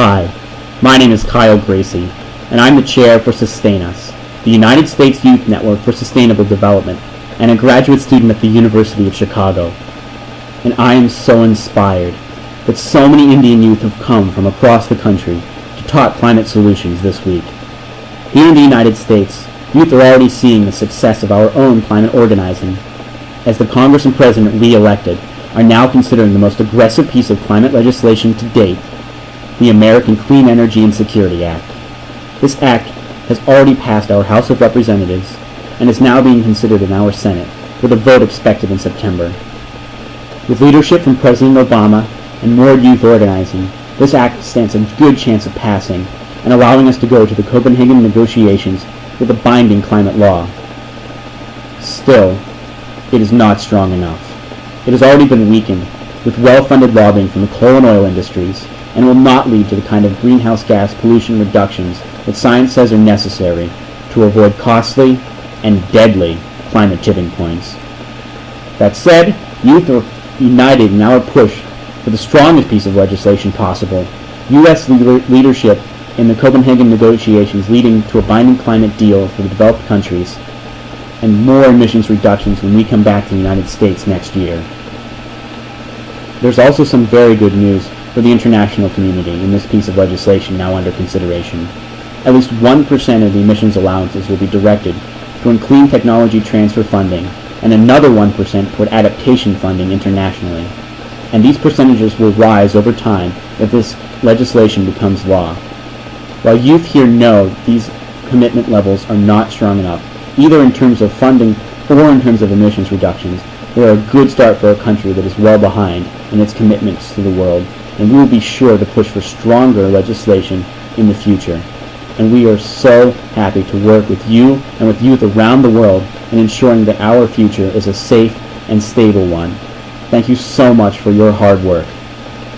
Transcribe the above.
Hi, my name is Kyle Gracie, and I'm the chair for SustainUS, the United States Youth Network for Sustainable Development, and a graduate student at the University of Chicago. And I am so inspired that so many Indian youth have come from across the country to talk climate solutions this week. Here in the United States, youth are already seeing the success of our own climate organizing, as the Congress and President we elected are now considering the most aggressive piece of climate legislation to date, the American Clean Energy and Security Act. This act has already passed our House of Representatives and is now being considered in our Senate, with a vote expected in September. With leadership from President Obama and more youth organizing, this act stands a good chance of passing and allowing us to go to the Copenhagen negotiations with a binding climate law. Still, it is not strong enough. It has already been weakened with well-funded lobbying from the coal and oil industries, and will not lead to the kind of greenhouse gas pollution reductions that science says are necessary to avoid costly and deadly climate tipping points. That said, youth are united in our push for the strongest piece of legislation possible, U.S. leadership in the Copenhagen negotiations leading to a binding climate deal for the developed countries, and more emissions reductions when we come back to the United States next year. There's also some very good news for the international community in this piece of legislation now under consideration. At least 1% of the emissions allowances will be directed toward clean technology transfer funding, and another 1% toward adaptation funding internationally. And these percentages will rise over time if this legislation becomes law. While youth here know these commitment levels are not strong enough, either in terms of funding or in terms of emissions reductions, they are a good start for a country that is well behind in its commitments to the world, and we will be sure to push for stronger legislation in the future. And we are so happy to work with you and with youth around the world in ensuring that our future is a safe and stable one. Thank you so much for your hard work.